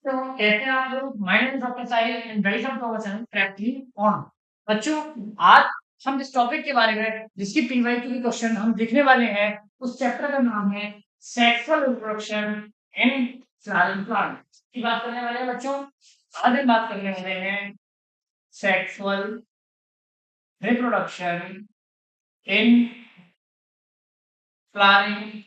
तो कहते हैं आप लोग माइंड एंड प्रोफेसाइल and welcome to our channel क्रैकली ऑन। बच्चों, आज हम इस टॉपिक के बारे में जिसकी पीवाईक्यू की क्वेश्चन हम देखने वाले हैं, उस चैप्टर का नाम है sexual reproduction in flowering plant की बात करने वाले हैं। बच्चों, आज हम बात करने वाले हैं sexual reproduction in flowering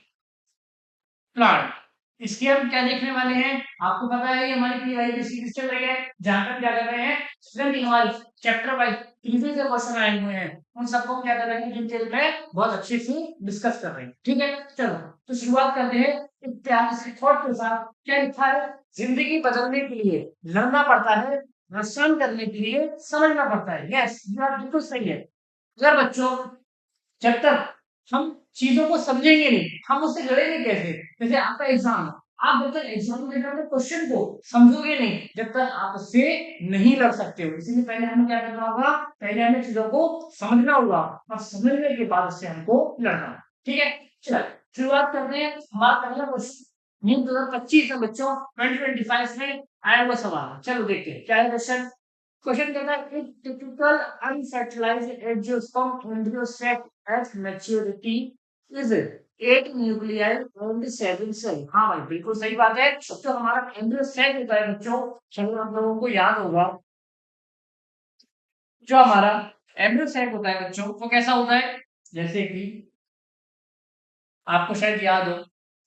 plant. इसके हम क्या देखने वाले हैं, आपको पता है ये हमारी पीवाईक्यू सीरीज चल रही है, जहां पर क्या कर रहे हैं स्टूडेंट हमारे चैप्टर वाइज प्रीवियस जो क्वेश्चन आए हुए हैं उन सबको क्या कर रहे हैं डिटेल में बहुत अच्छे से डिस्कस कर रहे हैं। ठीक है, चलो तो शुरुआत करते हैं एक प्यारे से थॉट के साथ। क्या लिखा है, जिंदगी बदलने के लिए लड़ना पड़ता है, नुकसान करने के लिए समझना पड़ता है। यस, ये बात बिल्कुल सही है। अगर बच्चों जब तक हम चीजों को समझेंगे नहीं, हम उससे लड़ेंगे कैसे। जैसे आपका एग्जाम, आप जब तक एग्जाम में क्वेश्चन को समझोगे नहीं, जब तक आप उससे नहीं लड़ सकते हो। इसीलिए पहले हमें क्या करना होगा, पहले हमें चीजों को समझना होगा और समझने के बाद उससे हमको लड़ना होगा। ठीक है, चलो शुरुआत करते हैं। हमारा पहला क्वेश्चन न्यू 2025 में बच्चों 2025 में आया हुआ सवाल। चलो देखते हैं क्या है क्वेश्चन। क्वेश्चन कहता है एक typical unfertilised angiosperm embryo sac at maturity is 8 nuclei and 7 cell. हाँ भाई, बिल्कुल सही बात है। तो हमारा एम्ब्रियो सेट होता है बच्चों, शायद आप लोगों को याद होगा, जो हमारा एम्ब्रियो सेट होता है बच्चों वो कैसा होता है, जैसे कि आपको शायद याद हो,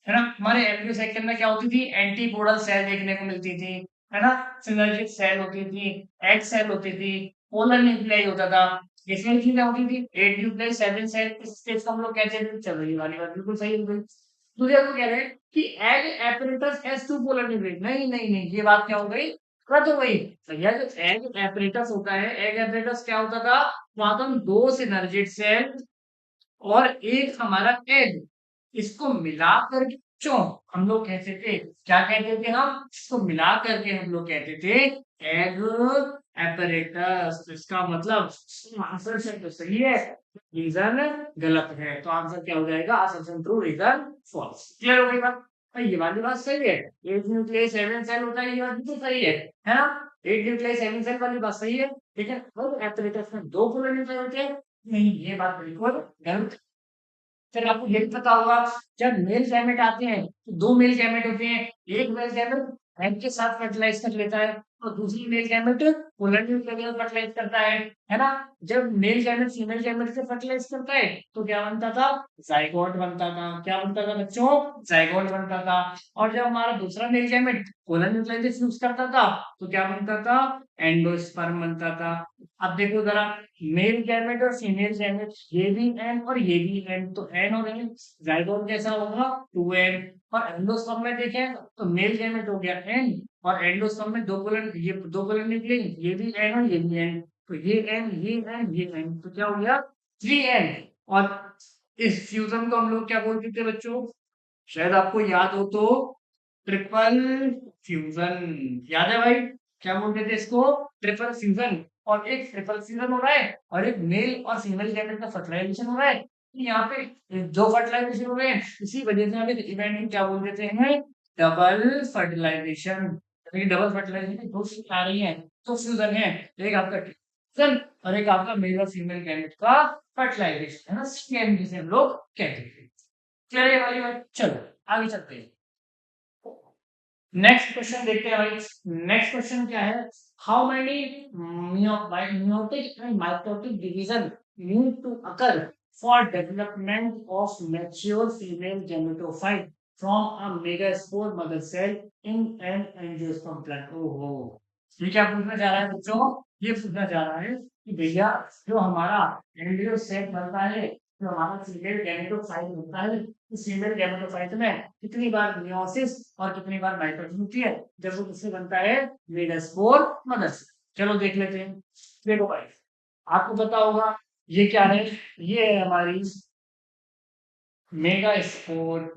है ना, हमारे एम्ब्रियो सेल के अंदर क्या होती थी, एंटीपोडल सेल देखने को मिलती थी, है ना, सिनर्जिक सेल होती थी, एग सेल होती थी, पोलर न्यूक्लियाई होता था। ये सारी चीजें होती थी, 8 न्यूक्लियाई 7 सेल। इस स्टेज को हम लोग कहते थे। चलो ये वाली बात बिल्कुल सही है। दूसरे को कह रहे हैं कि egg apparatus has two polar nuclei. नहीं नहीं नहीं, ये बात क्या हो गई, रद्द हो गई। भैया जो एग एपरेटस होता है, एग एपरेटस क्या होता था, वहां तो हम दो सिनर्जिक सेल और एक हमारा एग, इसको मिला करके क्यों हम लोग कहते थे, क्या कहते थे हम, इसको मिला करके हम लोग कहते थे एग एपरेटस। तो इसका मतलब आंसर से तो सही है, रीजन गलत है। तो आंसर क्या हो जाएगा, assumption true, reason false. Clear हो गई बात भाई, ये वाली बात सही है। 8 न्यूक्लियस 7 सेल होता है, ये बात बिल्कुल सही है ना। 8 न्यूक्लियस 7 सेल वाली बात सही है, ठीक है। और एपरेटस में दो पोलर न्यूक्लियस होते हैं, नहीं, ये बात बिल्कुल गलत। फिर आपको ये भी पता होगा, जब मेल गैमेट आते हैं तो दो मेल गैमेट होते हैं। एक मेल गैमेट एग के साथ फर्टिलाइज कर लेता है और दूसरी male gamete polar nuclear fertilise करता है ना। जब मेल गैमेट फीमेल गैमेट से फर्टिलाइज करता है तो क्या बनता था, जाइगोट बनता था। क्या बनता था बच्चों, जाइगोट बनता था। और जब हमारा दूसरा मेल गैमेट पोलर न्यूक्लियर से फ्यूज करता था तो क्या बनता था, एंडोस्पर्म बनता था। अब देखो जरा, मेल गैमेट और फीमेल गैमेट, ये भी एन और ये भी एन, तो एन और एन जाइगोट कैसा होगा, 2n। और एंडोस्पर्म में देखें तो मेल गैमेट हो गया एन और एंडोस्पर्म में दो कोलन, ये दो कोलन निकले, ये भी एन और ये भी एन, तो ये एन ये एन ये एन, तो क्या हो गया 3n। और इस फ्यूजन को हम लोग क्या बोलते थे बच्चों, शायद आपको याद हो तो ट्रिपल फ्यूजन। याद है भाई, क्या बोलते थे इसको, ट्रिपल फ्यूजन। और एक ट्रिपल फ्यूजन हो रहा है और एक मेल और फीमेल गैमेट का फर्टिलाइजेशन हो रहा है। यहाँ पे दो फर्टिलाइजेशन हो रहे हैं, इसी वजह से हम इस इवेंट को क्या बोल देते हैं, डबल फर्टिलाइजेशन। डबल फर्टिलाइजेशन दो चीजें आ रही है, तो फ्यूजन है, एक आपका फ्यूजन और एक आपका मेल और फीमेल गैमेट का फर्टिलाइजेशन, है ना, सेम जिसे हम लोग कहते हैं। चलिए वाली बात, चलो आगे चलते हैं। नेक्स्ट क्वेश्चन देखते हैं भाई। नेक्स्ट क्वेश्चन क्या है, how many meiotic and mitotic division need to occur for development of mature female gametophyte from a megaspore mother cell in an angiosperm plant। ओहो, ये क्या पूछना चाह रहा है बच्चों, ये पूछना चाह रहा है कि भैया जो हमारा एम्ब्रियो सेट बनता है, जो हमारा फीमेल गैमेटोफाइट होता है, इस फीमेल गैमेटोफाइट में कितनी बार मियोसिस और कितनी बार माइटोसिस होती है, जब वो किससे बनता है, मेगास्पोर मदर से। चलो देख लेते हैं। देखो भाई, आपको पता होगा ये क्या है, ये है हमारी मेगास्पोर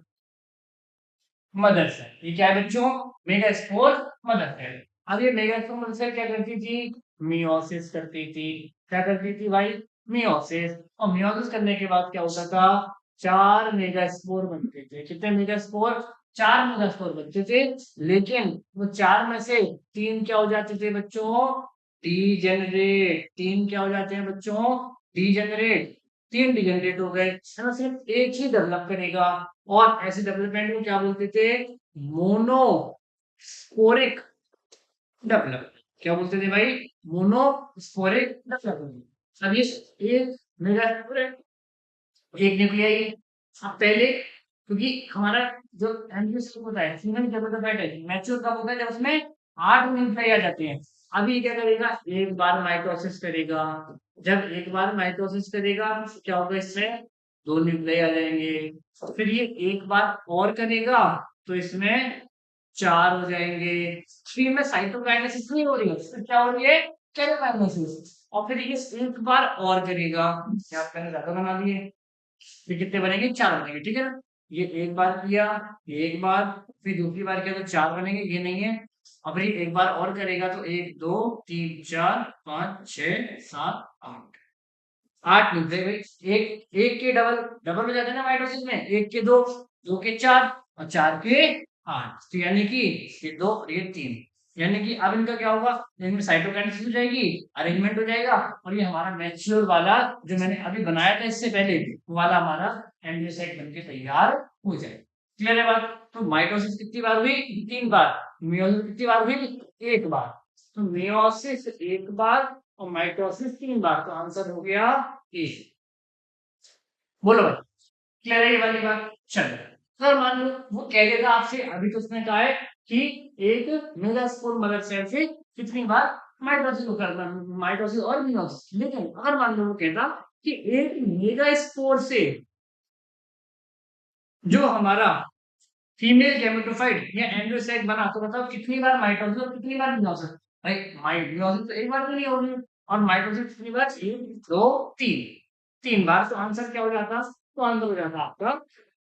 मदर सेल। ये क्या है बच्चों, मेगास्पोर मदर सेल। अब ये मेगास्पोर मदर सेल क्या करती थी, मियोसिस करती थी। क्या करती थी भाई, मियोसिस। और मियोसिस करने के बाद क्या होता था, 4 मेगास्पोर बनते थे। कितने मेगास्पोर, 4 मेगास्पोर बनते थे, लेकिन वो 4 में से 3 क्या हो जाते थे बच्चों? डीजेनरेट। 3 क्या हो जाते हैं बच्चों? डीजेनरेट। 3 डीजेनरेट हो गए, है ना? सिर्फ एक ही डेवलप करेगा, और ऐसे डेवलपमेंट को क्या बोलते थे? Monosporic development. क्या बोलते थे भाई? Monosporic development. अब ये एक मेगास्पोर है, एक न्यूक्लियाई। अब पहले, क्योंकि हमारा जो एम्ब्रियो होता है सिंगल गैमेटोफाइट है, मैच्योर कब होता है? जब उसमें 8 न्यूक्लियाई आ जाते हैं। अभी क्या करेगा? एक बार माइटोसिस करेगा। जब एक बार माइटोसिस करेगा तो क्या होगा? इसमें 2 न्यूक्लियाई आ जाएंगे। फिर ये एक बार और करेगा तो इसमें 4 हो जाएंगे। फिर में साइटोकाइनेसिस नहीं हो रही है, फिर क्या हो रही है? कैरोकाइनेसिस। और फिर ये एक बार और करेगा, क्या मैंने ज्यादा बना दिए, फिर कितने बनेंगे? 4 बनेंगे, ठीक है ना? ये एक बार किया, एक बार, फिर दूसरी बार किया तो 4 बनेंगे, ये नहीं है। अब ये एक बार और करेगा तो 1 2 3 4 5 6 7 8, 8 निकले भाई। एक एक के डबल डबल हो जाते हैं ना माइटोसिस में, एक के दो, दो के चार, और चार के 8, तो यानी कि ये 2 और ये 3। यानी कि अब इनका क्या होगा? इनमें साइटोकाइनेसिस हो जाएगी, अरेंजमेंट हो जाएगा, और ये हमारा मैच्योर वाला जो मैंने अभी बनाया था इससे पहले, वो वाला हमारा एंडोसाइट बनके तैयार हो जाएगा। क्लियर है बात? तो माइटोसिस कितनी बार हुई? 3 बार। मियोसिस कितनी बार हुई? 1 बार। तो मियोसिस 1 बार और माइटोसिस 3 बार, तो आंसर हो गया ए। बोलो भाई, क्लियर है ये वाली बात? चलो, सर मान लो वो कह देगा आपसे, अभी तो उसने कहा है कि एक मेगास्पोर मदर सेल से कितनी बार माइटोसिस को करना, माइटोसिस और मियोसिस। लेकिन अगर मान लो वो कहता कि एक मेगास्पोर से जो हमारा फीमेल गैमेटोफाइट या एंड्रोसाइट बना, तो बताओ कितनी बार माइटोसिस और कितनी बार मियोसिस? भाई मियोसिस तो एक बार भी नहीं होगी, और माइटोसिस कितनी बार? 1 2 3, 3 बार। तो आंसर क्या हो जाता? तो आंसर हो जाता आपका,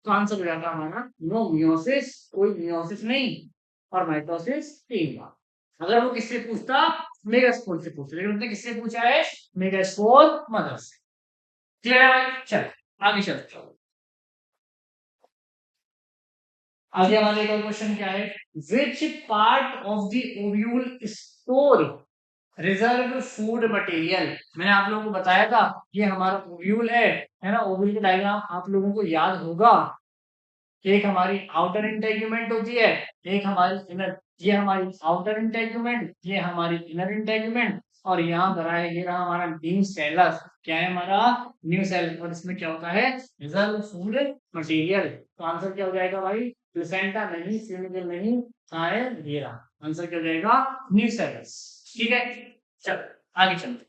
तो आंसर हो जाता हमारा नो मियोसिस, कोई मियोसिस नहीं, और माइटोसिस 3 बार। अगर वो किससे पूछता? मेगास्पोर से पूछता, लेकिन उसने किससे पूछा है? मेगास्पोर मदर से। क्लियर है भाई? चल आगे चलते हैं। आगे हमारे का क्वेश्चन क्या है? Which part of the ovule store reserve food material? मैंने आप लोगों को बताया था ये हमारा ओव्यूल है ना? ओव्यूल की डायग्राम आप लोगों को याद होगा। एक हमारी आउटर इंटेगुमेंट होती है, एक हमारी इनर। ये हमारी आउटर इंटेगुमेंट, ये हमारी इनर इंटेगुमेंट, और यहाँ भरा है ये रहा हमारा न्यू सेलस। क्या है हमारा? New cell. और इसमें क्या होता है? Reserve food material. तो आंसर क्या हो जाएगा भाई? प्लेसेंटा नहीं, सीमिकल नहीं, कहाँ है? ये रहा आंसर। क्या हो जाएगा? New cells. ठीक है, चलो आगे चलते।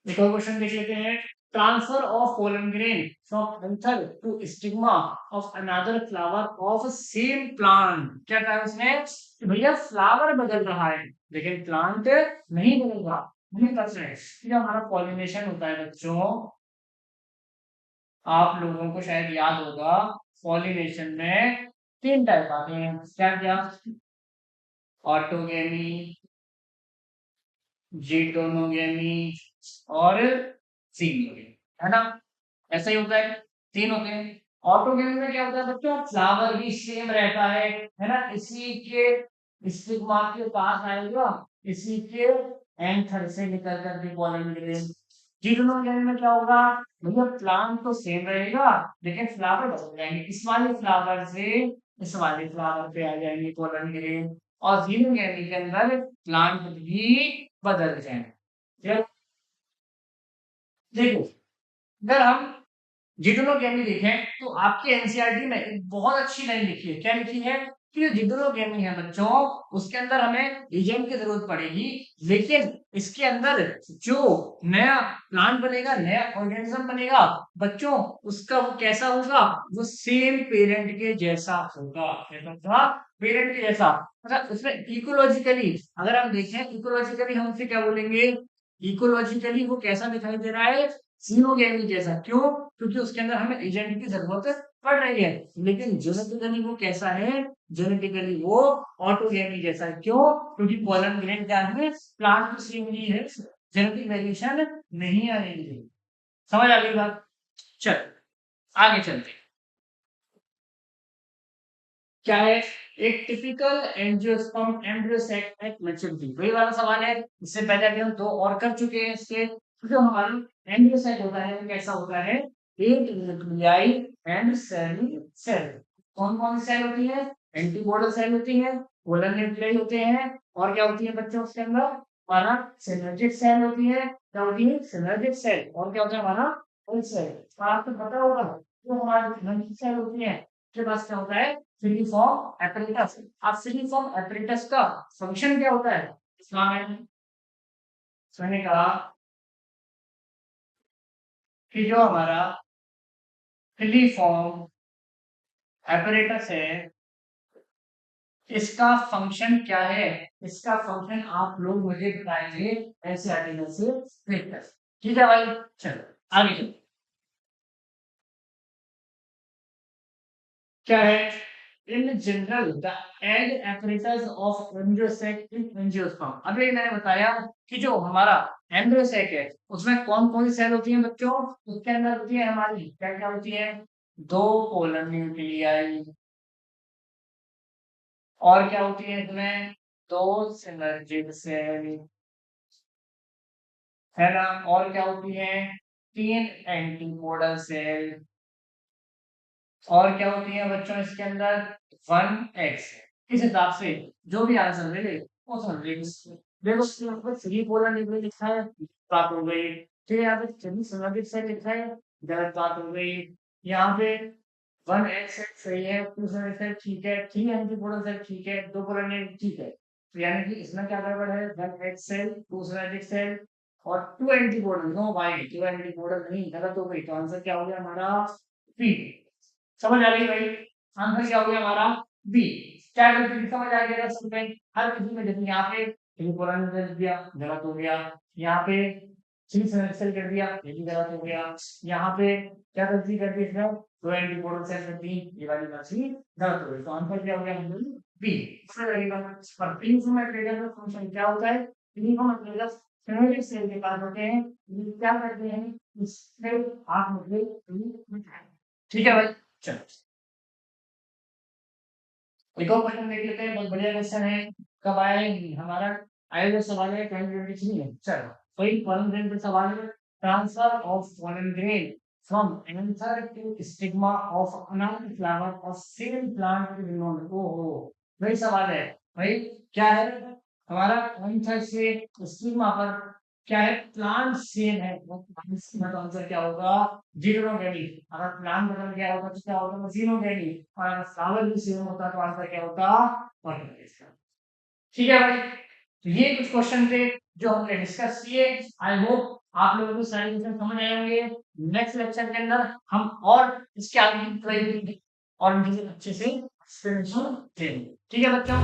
एक और क्वेश्चन देख लेते हैं। Transfer of pollen grain from anther to stigma of another flower of same plant. क्या कहा उसने? कि भैया फ्लावर बदल रहा है लेकिन प्लांट नहीं बदल रहा। नहीं कर रहे। ये हमारा पॉलिनेशन होता है बच्चों। आप लोगों को शायद याद होगा, पॉलिनेशन में 3 टाइप आते हैं। क्या क्या? ऑटोगेमी, जीटोनोगेमी, और सीनोगेमी, है ना? ऐसा ही होता है, 3 होते हैं। ऑटोगेमी में क्या होता है बच्चों? फ्लावर भी सेम रहता है ना? इसी के स्टिग्मा के पास आएगा, इसी के एंथर से निकल कर के पॉलन ग्रेन। जीटोनोगेमी में क्या होगा? मतलब प्लांट तो सेम रहेगा लेकिन फ्लावर बदल जाएंगे, इस वाले फ्लावर से इस वाले फ्लावर पे आ जाएंगे पॉलन ग्रेन। और जीनोगेमी के अंदर प्लांट भी बदल जाएंगे। देखो, अगर हम जिडोनोगेमी देखें तो आपके एनसीईआरटी में एक बहुत अच्छी लाइन लिखी है। क्या लिखी है? कि जो जिडोनोगेमी है बच्चों, उसके अंदर हमें एजेंट की जरूरत पड़ेगी, लेकिन इसके अंदर जो नया प्लांट बनेगा, नया ऑर्गेनिज्म बनेगा बच्चों, उसका वो कैसा होगा? वो सेम पेरेंट के जैसा होगा। कैसा होगा? पेरेंट के जैसा। मतलब उसमें इकोलॉजिकली अगर हम देखें, इकोलॉजिकली हम उसे क्या बोलेंगे? इकोलॉजिकली वो कैसा दिखाई दे रहा है? सिनोगेमी जैसा। क्यों? क्योंकि उसके अंदर हमें एजेंट की जरूरत पड़ रही है। लेकिन जेनेटिकली वो कैसा है? जेनेटिकली वो ऑटोगेमी जैसा है। क्यों? क्योंकि पोलन ग्रेन क्या है? प्लांट की सेम ही है, जेनेटिक वेरिएशन नहीं आएगी। समझ आ गई बात? चल आगे चलते हैं। क्या है? एक typical angiosperm embryo sac at maturity, वही वाला सवाल है। इससे पहले अभी हम 2 और कर चुके हैं इसके। जो हमारा एम्ब्रियो सैक होता है वो कैसा होता है? एक न्यूक्लियाई एंड सेल। कौन-कौन सी सेल होती है? एंटीबॉडल सेल होती है, पोलर न्यूक्लियाई होते हैं, और क्या होती है बच्चों उसके अंदर? हमारा सिनर्जिक सेल होती है। क्या होती है? Synergic cell. और क्या होता है हमारा? Cell cell. और आपको पता होगा जो हमारी सिनर्जिक सेल होती है उसके पास क्या होता है? Freeform apparatus. अब फ्रीफॉर्म एपरेटस का फंक्शन क्या होता है? इसका मैंने कहा कि जो हमारा फ्रीफॉर्म एपरेटस है इसका फंक्शन क्या है? इसका फंक्शन आप लोग मुझे बताएंगे एनसीईआरटी में से देखकर। ठीक है भाई, चलो आगे चलो। क्या है? In general the end apparatus of एंजियोसेक इन एंजियोस्पर्म। अभी मैंने बताया कि जो हमारा एंजियोसेक है उसमें कौन कौन सी सेल होती हैं बच्चों? उसके अंदर होती है हमारी क्या क्या होती है? 2 पोलर न्यूक्लियाई, और क्या होती है इसमें? 2 सिनर्जिक सेल, है ना? और क्या होती है? 3 एंटीपोडल सेल, और क्या होती है बच्चों इसके अंदर? 1 एक्स। इस हिसाब से जो भी आंसर मिले वो समझ लीजिए। देखो यहाँ पे 3 पोलर न्यूक्लियस लिखा है, बात हो गई। फिर यहाँ पे 3 सिनर्जिक सेल लिखा है, गलत बात हो गई। यहाँ पे 1 एक्स सही है, 2 सिनर्जिक सेल ठीक है, 3 एंटीपोडल सेल ठीक है, 2 पोलर न्यूक्लियस ठीक है। तो यानी कि इसमें क्या गड़बड़ है? 1 एक्स सेल, 2 सिनर्जिक सेल और 2 एंटीपोडल। नो भाई, 2 एंटीपोडल नहीं, गलत हो गई। तो आंसर क्या हो गया हमारा? बी। समझ आ गई भाई? आंसर क्या हो गया हमारा? बी। क्या गलती समझ आ गया सब में? हर किसी में जैसे यहाँ पे पुराना कर दिया, गलत हो गया। यहाँ पे थ्री सेमेस्टर कर दिया, ये भी गलत हो गया। यहाँ पे क्या गलती कर दी इसमें? दो एंटीपोडल सेल कर दी, ये वाली गलती गलत हो गई। तो आंसर क्या हो गया हमारा? बी। समझ लगेगा। और प्री मेटेरियल का फंक्शन क्या होता है? प्री मेटेरियल फेनोलिक सेल के पास होते हैं, ये क्या करते हैं? इससे आप मुझे ठीक है भाई, चलो एक और क्वेश्चन देख लेते हैं। बहुत बढ़िया क्वेश्चन है। कब आया है हमारा? आया जो सवाल है 2023 में। चलो वही पोलन ग्रेन पे सवाल है। Transfer of pollen grain from anther to stigma of another flower of same plant to known. ओहो, वही सवाल है भाई। क्या है हमारा? एंथर से स्टिग्मा पर क्या है? प्लांट सेम है, वो प्लांट सेम है तो आंसर क्या होगा? जीनोगेनी। अगर प्लांट बदल गया होगा तो क्या होगा? जीनोगेनी। और अगर फ्लावर भी सेम होता तो आंसर क्या होता? ऑर्गेनिज्म। ठीक है भाई, तो ये कुछ क्वेश्चन थे जो हमने डिस्कस किए। आई होप आप लोगों को सारे क्वेश्चन समझ आए होंगे। नेक्स्ट लेक्चर के अंदर हम और इसके आगे की ट्राई करेंगे और इनके अच्छे से एक्सप्लेनेशन देंगे। ठीक है बच्चों।